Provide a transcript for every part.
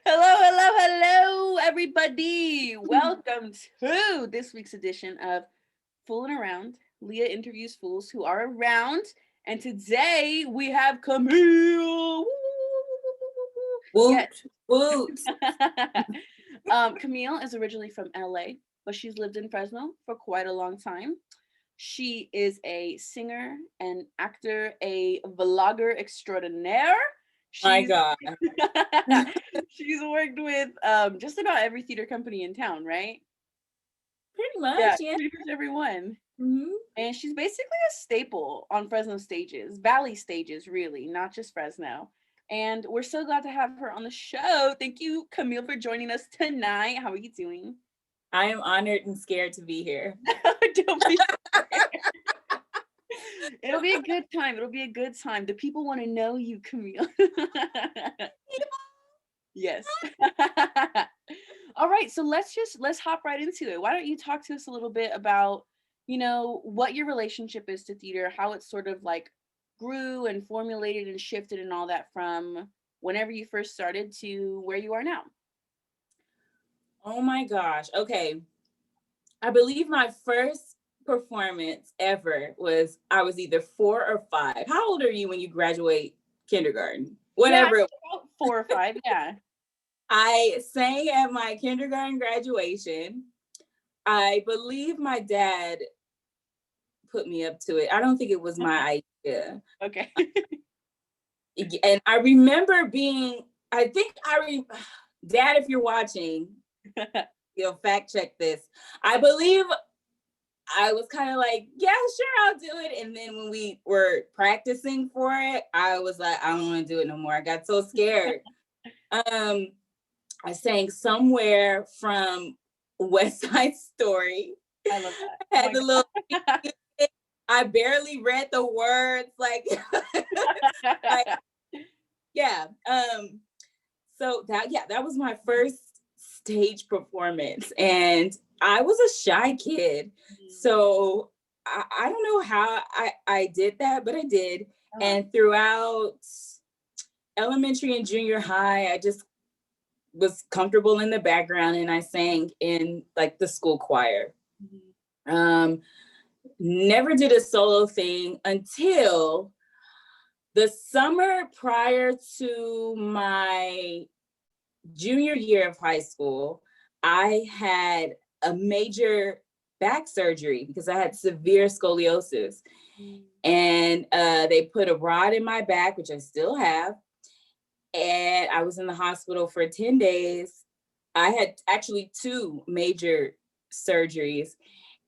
Hello, everybody. Welcome to this week's edition of Foolin Around. Leah interviews fools who are around. And today we have Camille. Woot, Yes. woot. Camille is originally from LA, but she's lived in Fresno for quite a long time. She is a singer, an actor, a vlogger extraordinaire. My She's God. she's worked with just about every theater company in town, right? Pretty much, Yeah, yeah. pretty much everyone. Mm-hmm. And she's basically a staple on Fresno stages, Valley stages, really, not just Fresno. And we're so glad to have her on the show. Thank you, Camille, for joining us tonight. How are you doing? I am honored and scared to be here. Don't be scared. It'll be a good time. It'll be a good time. The people want to know you, Camille. Yes. All right, so let's hop right into it. Why don't you talk to us a little bit about, what your relationship is to theater, how it sort of like grew and formulated and shifted and all that from whenever you first started to where you are now. Oh my gosh. Okay. I believe my first performance ever was I was either 4 or 5. How old are you when you graduate kindergarten? Whatever. Yeah, about 4 or 5, yeah. I sang at my kindergarten graduation. I believe my dad put me up to it. I don't think it was my idea. Okay. And I remember Dad, if you're watching, you'll fact check this. I believe I was kind of like, yeah, sure, I'll do it. And then when we were practicing for it, I was like, I don't want to do it no more. I got so scared. I sang Somewhere from West Side Story. I love that. I had the little I barely read the words, like yeah. So that was my first stage performance, and I was a shy kid. So I don't know how I did that, but I did. And throughout elementary and junior high, I just was comfortable in the background, and I sang in like the school choir. Never did a solo thing until the summer prior to my junior year of high school. I had a major back surgery because I had severe scoliosis. And they put a rod in my back, which I still have. And I was in the hospital for 10 days. I had actually 2 major surgeries.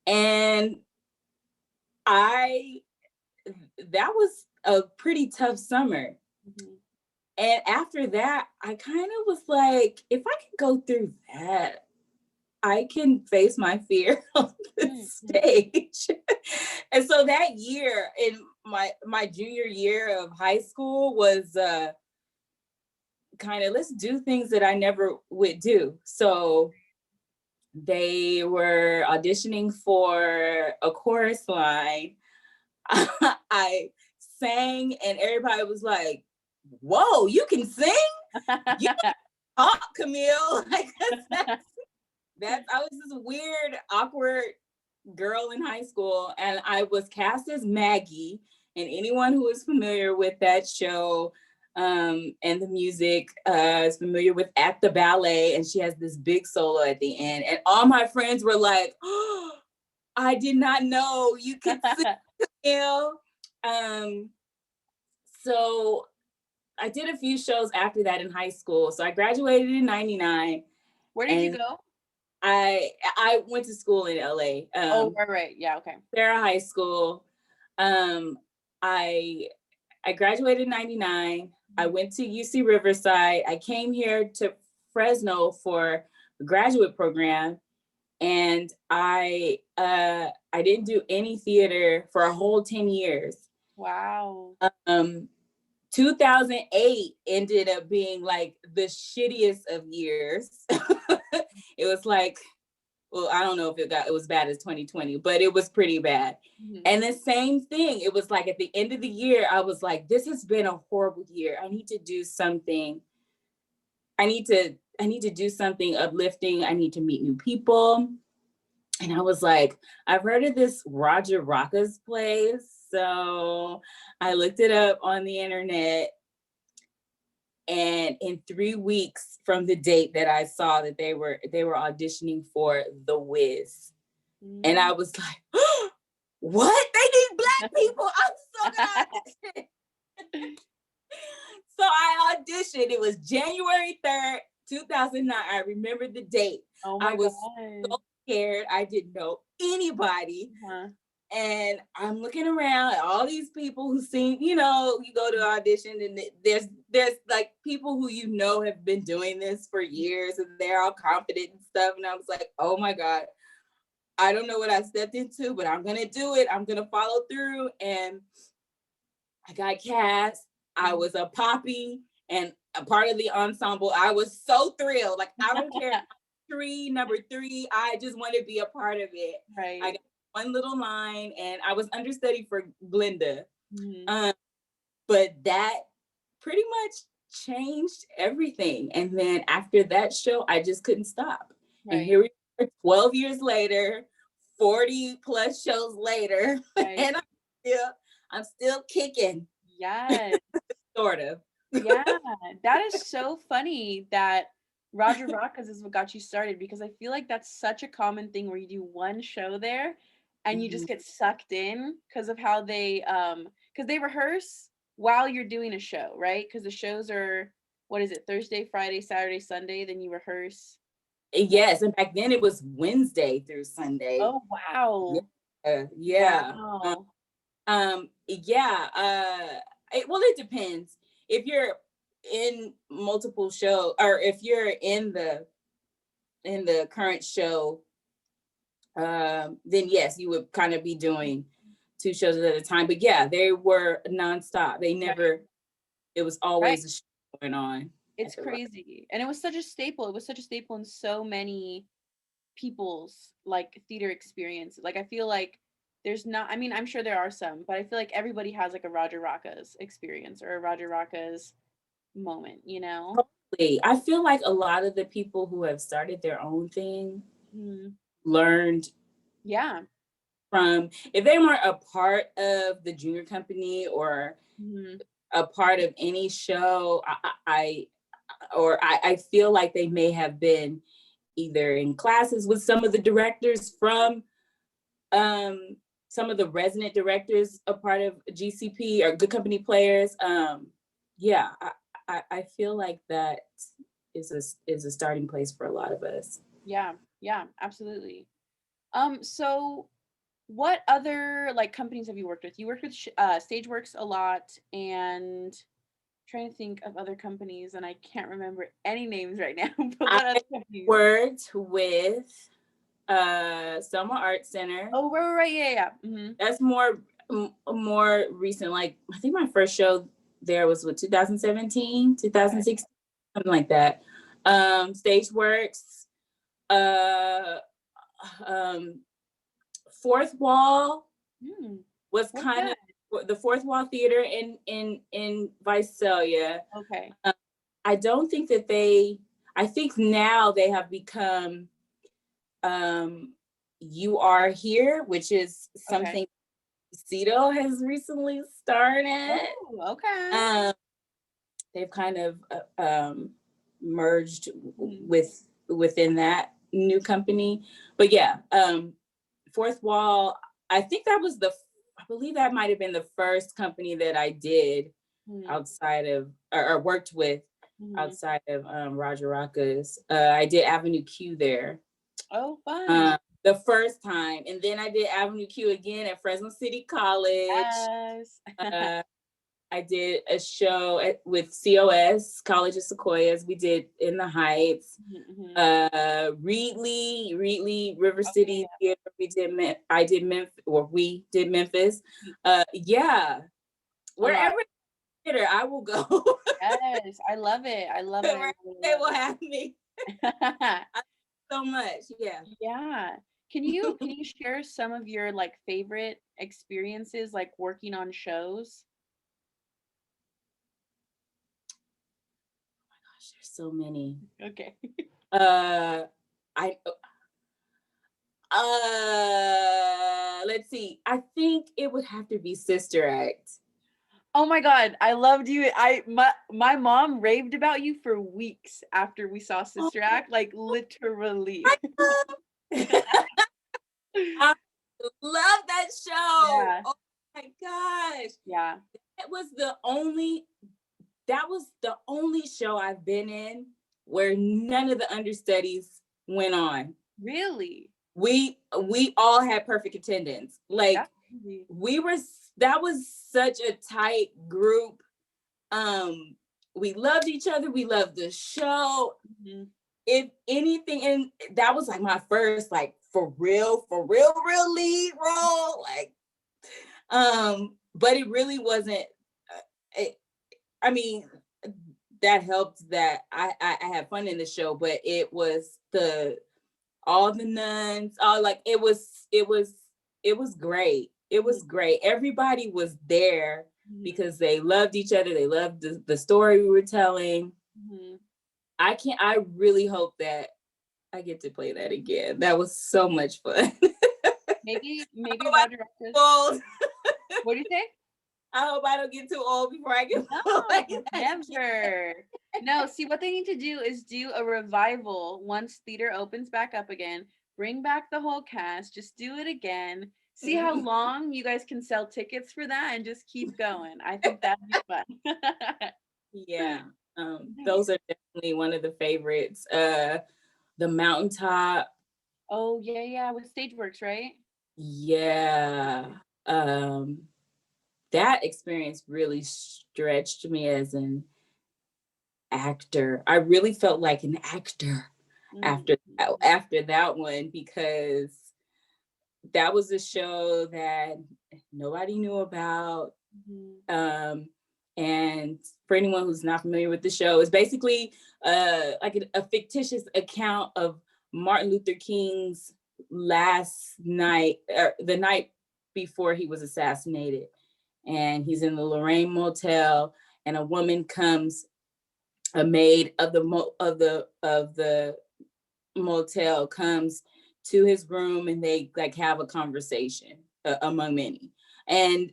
And that was a pretty tough summer. And after that, I kind of was like, if I can go through that, I can face my fear on the stage. And so that year in my junior year of high school was kind of, let's do things that I never would do. So they were auditioning for a chorus line. I sang and everybody was like, whoa, you can sing? You can talk, Camille. Like, I was this weird, awkward girl in high school, and I was cast as Maggie. And anyone who is familiar with that show and the music is familiar with At the Ballet, and she has this big solo at the end. And all my friends were like, oh, I did not know you could sing, Camille. So I did a few shows after that in high school. So I graduated in 99. Where did you go? I went to school in LA. Right. Yeah, okay. Sarah High School. I graduated in 99. I went to UC Riverside. I came here to Fresno for a graduate program. And I didn't do any theater for a whole 10 years. Wow. 2008 ended up being like the shittiest of years. It was like, well, I don't know if it was bad as 2020, but it was pretty bad. And the same thing, it was like at the end of the year, I was like, this has been a horrible year. I need to do something I need to do something uplifting. I need to meet new people. And I was like, I've heard of this Roger Rocca's place. So I looked it up on the internet. And in 3 weeks from the date that I saw that they were auditioning for The Wiz. And I was like, oh, what? They need Black people. I'm so gonna audition. So I auditioned. It was January 3rd, 2009. I remember the date. Oh my I was God. so scared. I didn't know anybody. And I'm looking around at all these people who seem, you know, you go to audition and there's like people who you know have been doing this for years and they're all confident and stuff. And I was like, oh my God, I don't know what I stepped into, but I'm gonna do it. I'm gonna follow through. And I got cast. I was a Poppy and a part of the ensemble. I was so thrilled. Like, I don't care. Number 3, I just want to be a part of it. Right. I got one little line and I was understudy for Glinda. But that pretty much changed everything. And then after that show, I just couldn't stop. Right. And here we are 12 years later, 40 plus shows later, right. And I'm still kicking. Yes. Sort of. Yeah, that is so funny that Roger Rocca's is what got you started, because I feel like that's such a common thing where you do one show there and you just get sucked in because of how they because they rehearse while you're doing a show, right? Because the shows are, what is it, Thursday, Friday, Saturday, Sunday, then you rehearse. Yes, and back then it was Wednesday through Sunday. Oh wow. Yeah. Wow. It depends. If you're in multiple shows, or if you're in the current show, then yes, you would kind of be doing 2 shows at a time. But yeah, they were nonstop. They never, right. It was always a show going on. It's crazy. And it was such a staple. It was such a staple in so many people's like theater experience. Like, I feel like there's not, I mean, I'm sure there are some, but I feel like everybody has like a Roger Rocca's experience or a Roger Rocca's moment, you know? Totally. I feel like a lot of the people who have started their own thing learned from, if they weren't a part of the junior company or a part of any show, I feel like they may have been either in classes with some of the directors from some of the resident directors, a part of GCP or Good Company Players. I feel like that is a starting place for a lot of us. Yeah, absolutely. So what other like companies have you worked with? You worked with Stageworks a lot, and trying to think of other companies, and I can't remember any names right now. But what other companies? Worked with Selma Art Center. Oh, right, yeah. That's more recent. Like, I think my first show there was 2017, 2016, something like that. Stageworks, Fourth Wall was kind of the Fourth Wall Theater in Visalia. Okay. I don't think that I think now they have become You Are Here, which is something Cito has recently started. Oh, okay. They've kind of merged within that new company. But yeah, Fourth Wall, I think that was I believe that might have been the first company that I did outside of, or worked with outside of Roger Rocca's. I did Avenue Q there. Oh, fun. The first time. And then I did Avenue Q again at Fresno City College. Yes. I did a show with COS, College of Sequoias. We did In the Heights. Reedley, River City Theater. We did Memphis. Wherever theater, I will go. Yes, I love it. They will have me. So much. Yeah. Can you share some of your like favorite experiences like working on shows? there's so many. Okay. I let's see. I think it would have to be Sister Act. Oh my God, I loved you. My mom raved about you for weeks after we saw Sister Act, like literally. I love that show. Yeah. Oh my gosh. Yeah. That was the only show I've been in where none of the understudies went on. Really? We all had perfect attendance. Like That's crazy. that was such a tight group. We loved each other. We loved the show. Mm-hmm. If anything, and that was like my first, like for real lead role. Like, but it really wasn't. I mean, that helped that I had fun in the show, but it was all the nuns, all like it was great. It was great. Everybody was there because they loved each other. They loved the story we were telling. Mm-hmm. I really hope that I get to play that again. That was so much fun. Maybe Roger Ruckus. What do you say? I hope I don't get too old before I can play that never. Again. No, see what they need to do is do a revival once theater opens back up again. Bring back the whole cast. Just do it again. See how long you guys can sell tickets for that and just keep going. I think that'd be fun. Yeah. Those are definitely one of the favorites. The Mountaintop. Oh yeah, with Stageworks, right? Yeah. That experience really stretched me as an actor. I really felt like an actor after that one, because that was a show that nobody knew about. And for anyone who's not familiar with the show, it's basically like a fictitious account of Martin Luther King's last night, or the night before he was assassinated. And he's in the Lorraine Motel, and a woman comes, a maid of the motel comes to his room, and they like have a conversation among many. And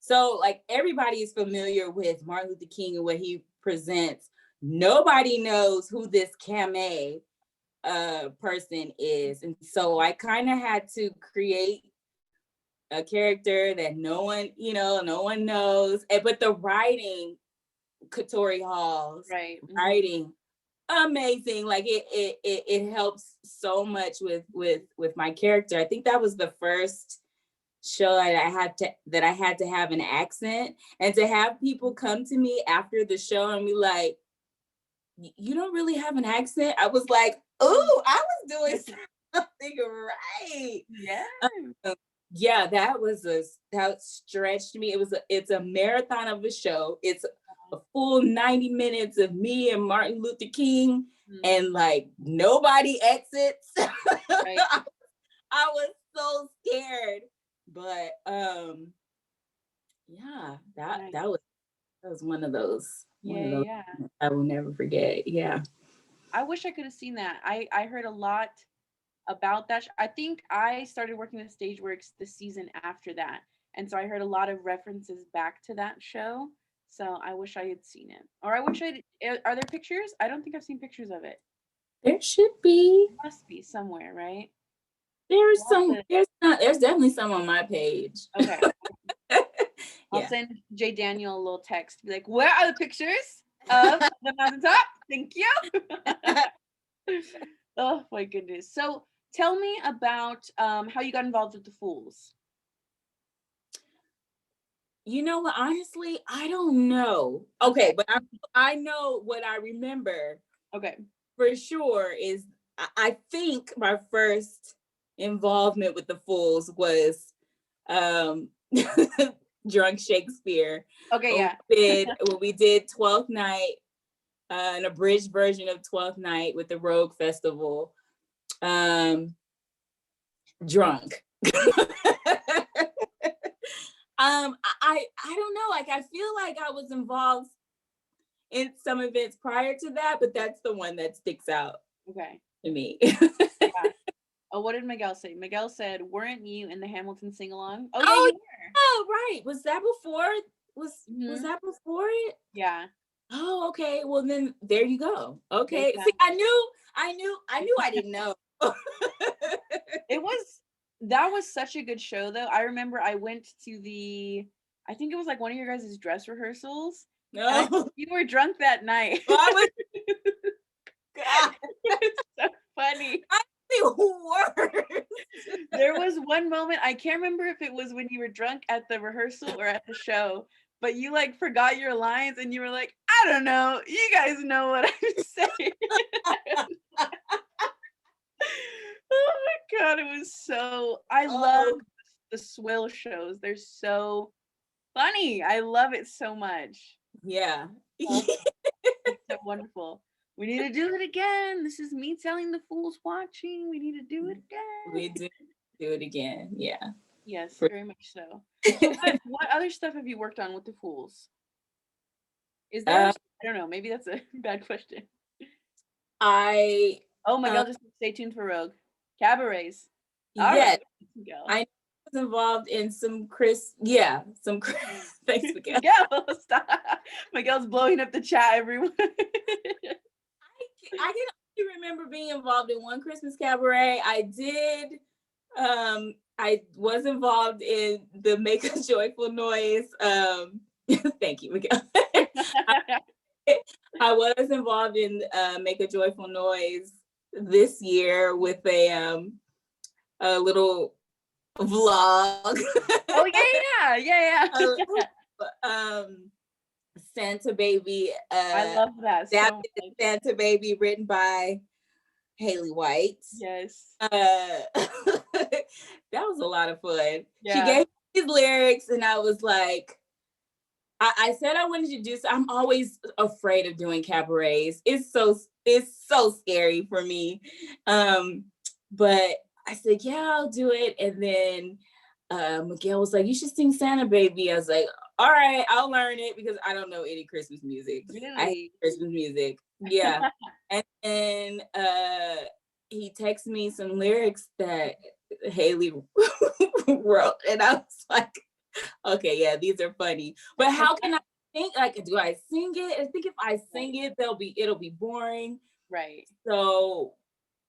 so like everybody is familiar with Martin Luther King and what he presents. Nobody knows who this Camille person is. And so I kind of had to create a character that no one knows. But the writing, Katori Hall's writing, amazing. Like it helps so much with my character. I think that was the first show that I had to have an accent, and to have people come to me after the show and be like, you don't really have an accent. I was like, oh, I was doing something right. Yeah, that stretched me. It's a marathon of a show. It's a full 90 minutes of me and Martin Luther King, and like nobody exits. Right. I was so scared. But yeah, that was one of those. Yeah. I will never forget. Yeah. I wish I could have seen that. I heard a lot about that. I think I started working with Stageworks the season after that. And so I heard a lot of references back to that show. So I wish I had seen it. Or I wish are there pictures? I don't think I've seen pictures of it. There should be. There must be somewhere, right? There's definitely some on my page. Okay. I'll send Jay Daniel a little text. Be like, where are the pictures of the mountaintop? Thank you. Oh my goodness. So tell me about how you got involved with the Fools. You know what? Honestly, I don't know. Okay, but I know what I remember. Okay. For sure is I think my first involvement with the Fools was Drunk Shakespeare. Okay, yeah. When we did 12th Night, an abridged version of 12th Night with the Rogue Festival. Drunk. I don't know. Like I feel like I was involved in some events prior to that, but that's the one that sticks out Okay. to me. Yeah. Oh, what did Miguel say? Miguel said, "Weren't you in the Hamilton sing along?" Oh yeah, Oh, you were. oh, right. Was that before? Was Mm-hmm. that before it? Yeah. Oh, okay. Well, then there you go. There you Okay. go. See, I didn't know. It was that was such a good show though. I remember I went to I think it was like one of your guys' dress rehearsals. And I No, you were drunk that night. I was. God, It's so funny. the worst. There was one moment, I can't remember if it was when you were drunk at the rehearsal or at the show, but you like forgot your lines and you were like, I don't know. You guys know what I'm saying. Oh my god, it was so I love Oh, the Swill shows. They're so funny. I love it so much. yeah. Oh, it's so wonderful. We need to do it again. This is me telling the fools watching. We need to do it We again. do it again. Yeah. Yes, For- very much so. So what other stuff have you worked on with the fools? Is there uh, I don't know, maybe that's a bad question. I Oh my uh, god, just stay tuned for Rogue. Cabarets. All yes, right. Go. I was involved in some some thanks, Miguel. Miguel, stop. Miguel's blowing up the chat, everyone. I can only remember being involved in one Christmas cabaret. I was involved in the Make a Joyful Noise. Thank you, Miguel. I was involved in Make a Joyful Noise this year with a little vlog. Oh yeah. Santa Baby. I love that so much. Santa Baby, written by Haley White. Yes. That was a lot of fun. Yeah. She gave me these lyrics, and I was like, I said I wanted to do so. I'm always afraid of doing cabarets. It's so scary for me. But I said, yeah, I'll do it. And then Miguel was like, you should sing Santa Baby. I was like, all right, I'll learn it because I don't know any Christmas music. Really? I hate Christmas music. Yeah. And then he texted me some lyrics that Haley wrote. And I was like, okay, yeah, these are funny. But how can I think? Like, do I sing it? I think if I sing it, it'll be boring. Right. So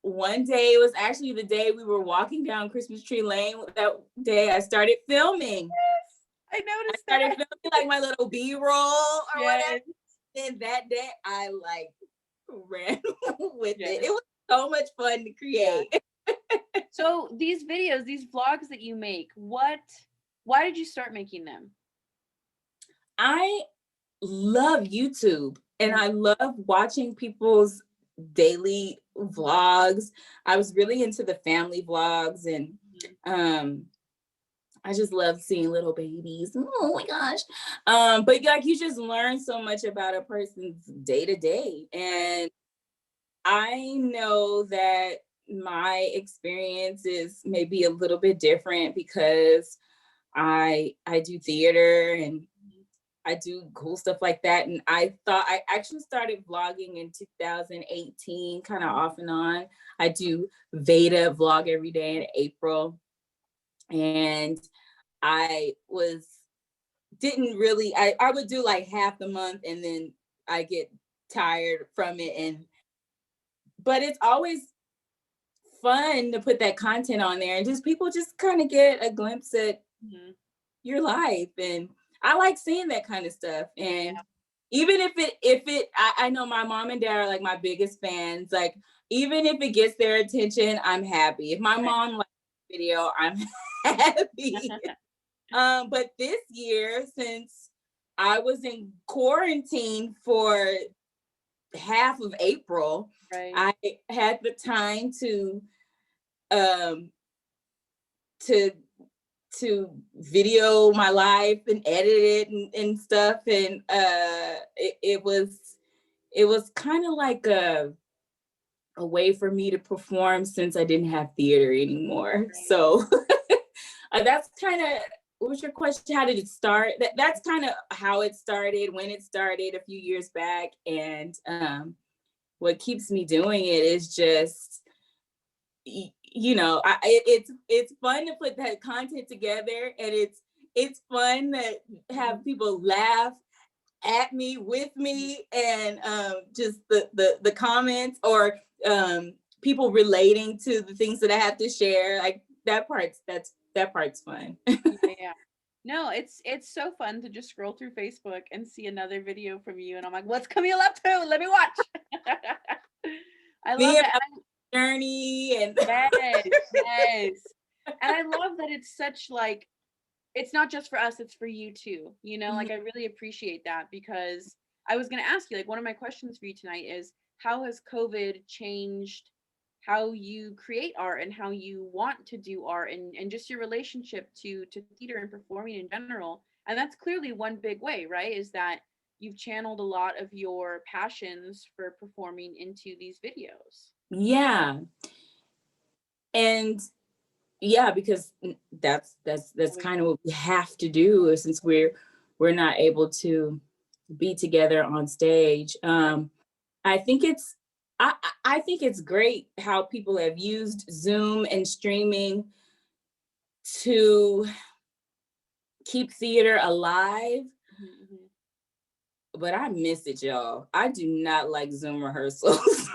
one day, it was actually the day we were walking down Christmas Tree Lane. That day, I started filming. Yes, I noticed I started that. filming like my little B-roll or Yes. whatever. And that day, I like ran with Yes. it. It was so much fun to create. Yeah. So these videos, these vlogs that you make, why did you start making them? I love YouTube and I love watching people's daily vlogs. I was really into the family vlogs and I just love seeing little babies. Oh my gosh. But like you just learn so much about a person's day to day. And I know that my experience is maybe a little bit different because I do theater and I do cool stuff like that. And I thought I actually started vlogging in 2018, kind of off and on. I do Veda vlog every day in April. And I would do like half the month and then I get tired from it. But it's always fun to put that content on there and just people just kind of get a glimpse at your life. And I like seeing that kind of stuff. And even if I know my mom and dad are like my biggest fans. Like, even if it gets their attention, I'm happy. If my mom likes the video, I'm happy. But this year, since I was in quarantine for half of April, I had the time to video my life and edit it and stuff. And it was kind of like a way for me to perform since I didn't have theater anymore. So that's kind of what was your question? How did it start? That's kind of how it started, when it started a few years back. And what keeps me doing it is just, it's fun to put that content together, and it's fun to have people laugh at me, with me, and just the comments, or people relating to the things that I have to share. Like that part's fun. Yeah. No, it's so fun to just scroll through Facebook and see another video from you, and I'm like, what's Camille up to? Let me watch. I love Being it. a journey and Yes, yes. And I love that it's such like, it's not just for us, it's for you too. You know, like I really appreciate that, because I was going to ask you, like, one of my questions for you tonight is, how has COVID changed how you create art and how you want to do art, and just your relationship to theater and performing in general? And that's clearly one big way, right? Is that you've channeled a lot of your passions for performing into these videos. yeah. And yeah, because that's kind of what we have to do, since we're not able to be together on stage. I think it's I think it's great how people have used Zoom and streaming to keep theater alive. Mm-hmm. But I miss it, y'all. I do not like Zoom rehearsals.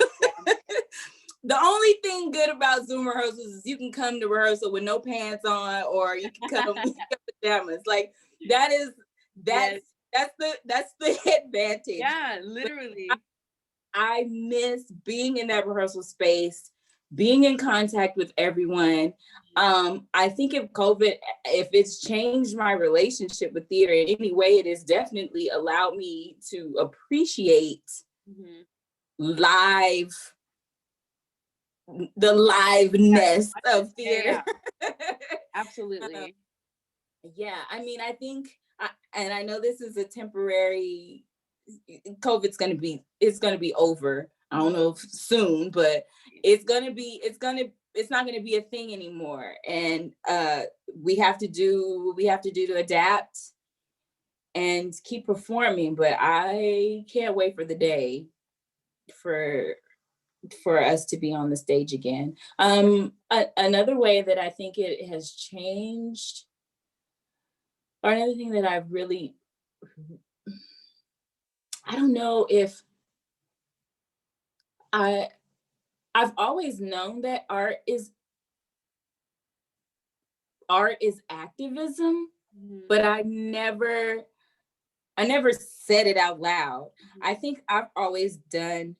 The only thing good about Zoom rehearsals is you can come to rehearsal with no pants on, or you can come with pajamas. Like that's Yes. that's the advantage. Yeah, literally. I miss being in that rehearsal space, being in contact with everyone. I think if it's changed my relationship with theater in any way, it has definitely allowed me to appreciate Mm-hmm. live the liveness of theater. Yeah. Absolutely. Yeah, I mean, and I know this is a temporary. COVID's it's gonna be over. I don't know if soon, but it's not gonna be a thing anymore. And we have to do what we have to do to adapt and keep performing. But I can't wait for the day for us to be on the stage again. Another way that I think it has changed, or another thing that I don't know if I've always known that art is activism, Mm-hmm. but I never said it out loud. Mm-hmm. I think I've always done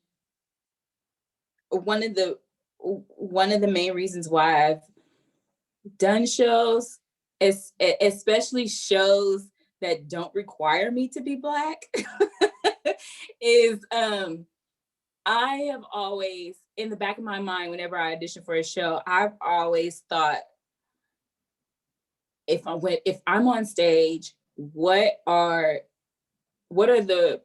one of the main reasons why I've done shows, especially shows that don't require me to be Black, is I have always, in the back of my mind, whenever I audition for a show, I've always thought, if I'm on stage, what are the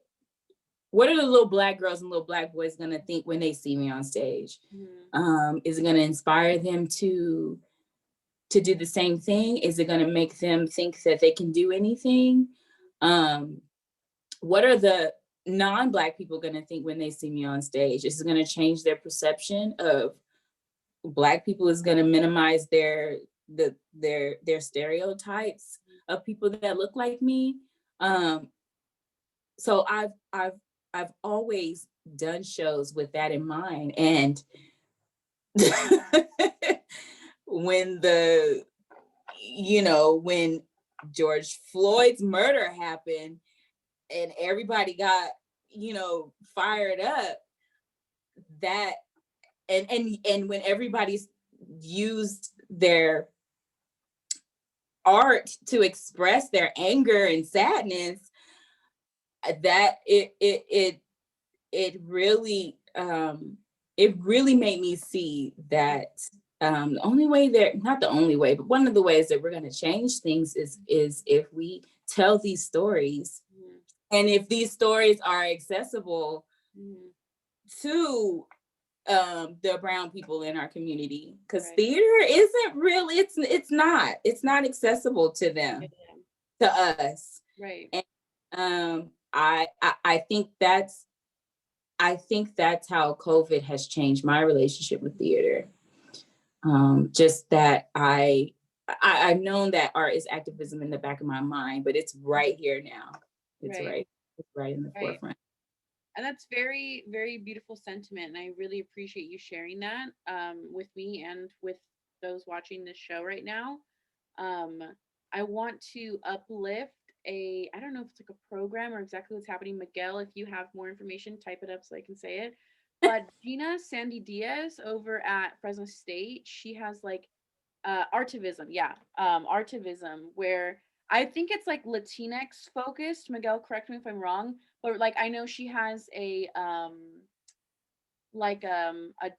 little Black girls and little Black boys gonna think when they see me on stage? Mm-hmm. Is it gonna inspire them to do the same thing? Is it gonna make them think that they can do anything? What are the non-Black people gonna think when they see me on stage? Is it gonna change their perception of Black people? Is gonna minimize their stereotypes of people that look like me? So I've always done shows with that in mind. And when when George Floyd's murder happened and everybody got, fired up, that and when everybody's used their art to express their anger and sadness, that it really made me see that the only way not the only way, but one of the ways that we're going to change things is if we tell these stories. And if these stories are accessible to the brown people in our community, because theater isn't really, it's not accessible to them, to us. Right. And I think that's how COVID has changed my relationship with theater. Just that I've known that art is activism in the back of my mind, but it's right here now. It's right in the forefront. And that's very, very beautiful sentiment. And I really appreciate you sharing that with me and with those watching this show right now. I want to uplift I don't know if it's like a program or exactly what's happening. Miguel, if you have more information, type it up so I can say it. But Gina Sandy Diaz over at Fresno State, she has like artivism, artivism, where I think it's like Latinx focused. Miguel, correct me if I'm wrong, but like I know she has a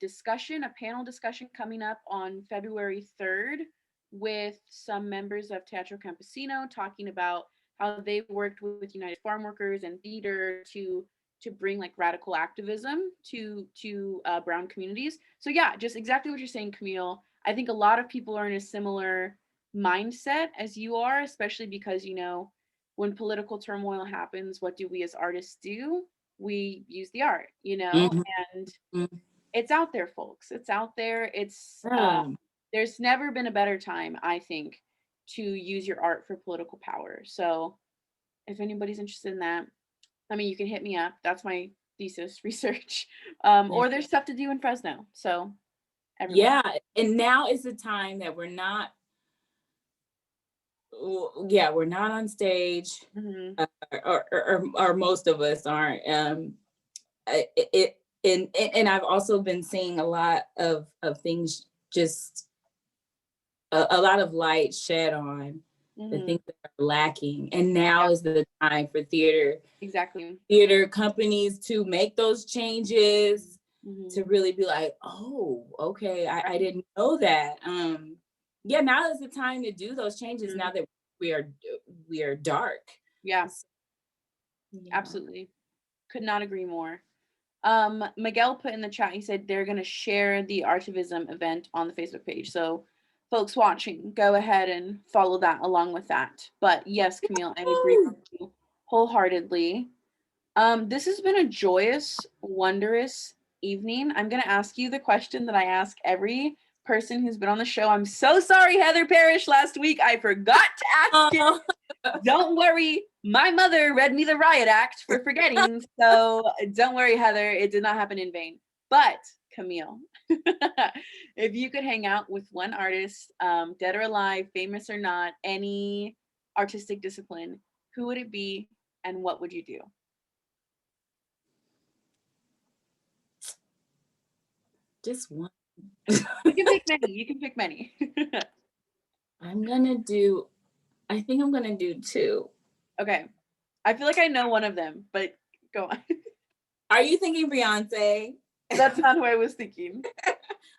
discussion, a panel discussion coming up on February 3rd with some members of Teatro Campesino talking about how they've worked with United Farm Workers and theater to bring like radical activism to brown communities. So yeah, just exactly what you're saying, Camille. I think a lot of people are in a similar mindset as you are, especially because, you know, when political turmoil happens, what do we as artists do? We use the art, you know, and it's out there, folks. It's out there. There's never been a better time, I think, to use your art for political power. So if anybody's interested in that, I mean, you can hit me up. That's my thesis research. Or there's stuff to do in Fresno. So everyone. Yeah. And now is the time that we're not on stage, or most of us aren't. And I've also been seeing a lot of things, just a lot of light shed on the things that are lacking. And now is the time for theater companies to make those changes, to really be like, oh, okay, I didn't know that. Now is the time to do those changes, now that we are dark. Absolutely. Could not agree more. Miguel put in the chat, he said they're going to share the Artivism event on the Facebook page. So folks watching, go ahead and follow that along with that. But yes, Camille, I agree with you wholeheartedly. This has been a joyous, wondrous evening. I'm going to ask you the question that I ask every person who's been on the show. I'm so sorry, Heather Parrish, last week. I forgot to ask you. Don't worry. My mother read me the Riot Act for forgetting. So don't worry, Heather. It did not happen in vain. But Camille, if you could hang out with one artist, dead or alive, famous or not, any artistic discipline, who would it be and what would you do? Just one. You can pick many. You can pick many. I think I'm gonna do two. Okay. I feel like I know one of them, but go on. Are you thinking Beyonce? That's not who I was thinking.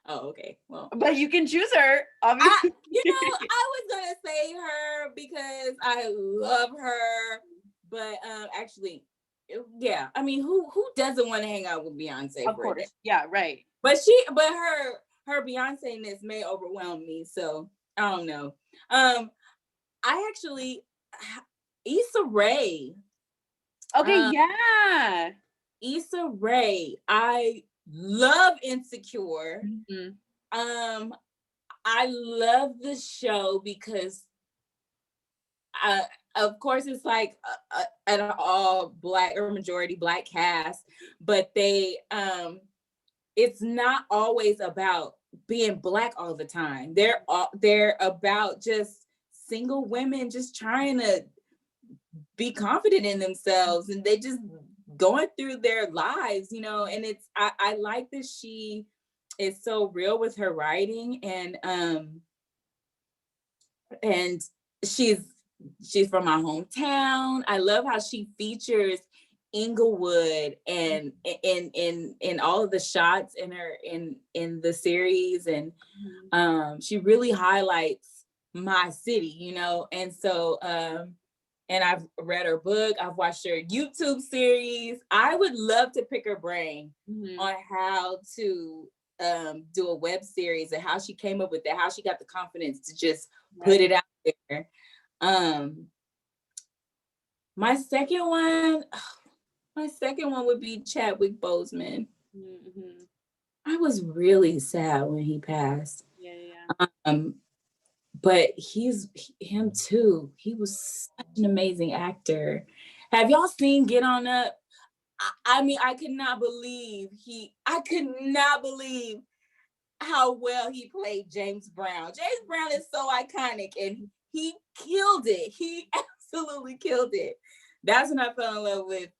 Oh, okay. Well, but you can choose her, obviously. I was gonna say her because I love her, but actually, yeah. I mean, who doesn't want to hang out with Beyonce? Of course, yeah, right. But her Beyonce-ness may overwhelm me, so I don't know. I actually, Issa Rae. Okay, yeah. Issa Rae. I love Insecure. I love the show because, of course, it's like an all Black or majority Black cast, but it's not always about being Black all the time. They're about just single women just trying to be confident in themselves, and they just going through their lives, and I like that she is so real with her writing, and she's from my hometown. I love how she features Inglewood and in all of the shots in the series, and she really highlights my city, and so and I've read her book. I've watched her YouTube series. I would love to pick her brain on how to do a web series and how she came up with that, how she got the confidence to just put it out there. My second one would be Chadwick Boseman. I was really sad when he passed. But him too. He was such an amazing actor. Have y'all seen Get On Up? I mean, I could not believe how well he played James Brown. James Brown is so iconic, and he killed it. He absolutely killed it. That's when I fell in love with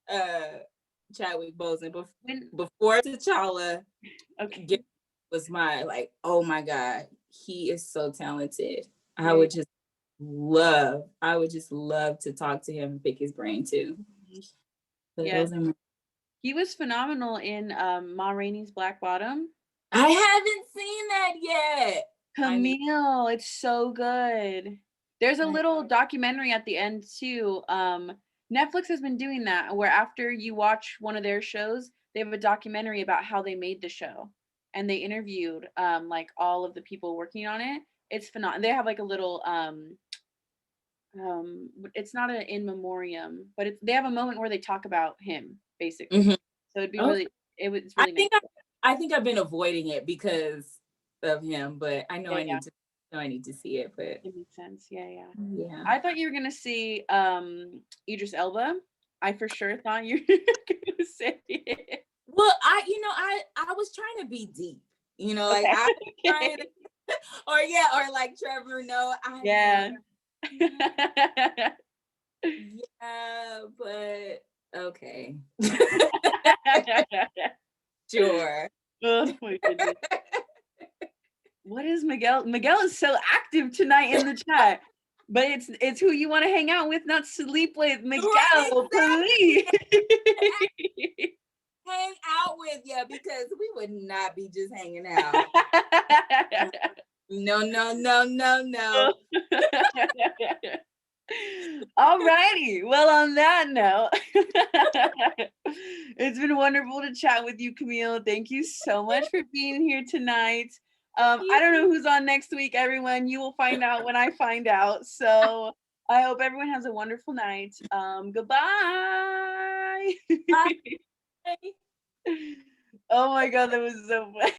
Chadwick Boseman. Before T'Challa, was my like, oh my God, he is so talented. I would just love to talk to him and pick his brain too. So he was phenomenal in Ma Rainey's Black Bottom. I haven't seen that yet. Camille, it's so good. There's a little documentary at the end too. Netflix has been doing that, where after you watch one of their shows, they have a documentary about how they made the show, and they interviewed like all of the people working on it. It's phenomenal. They have like a little it's not an in memoriam, but they have a moment where they talk about him basically. So it'd be really, it's really nice. I think I've been avoiding it because of him, but I know I need to see it. But it makes sense. Yeah. I thought you were gonna see Idris Elba. I for sure thought you were gonna say it. Well, I was trying to be deep, like I was trying to, or like Trevor Noah. Yeah, but okay. Sure. Oh my goodness. What is Miguel? Miguel is so active tonight in the chat. But it's who you want to hang out with, not sleep with. Miguel, please. Hang out with you, because we would not be just hanging out. No. All righty. Well, on that note, it's been wonderful to chat with you, Camille. Thank you so much for being here tonight. I don't know who's on next week, everyone. You will find out when I find out. So I hope everyone has a wonderful night. Goodbye. Bye. Oh my God, that was so funny.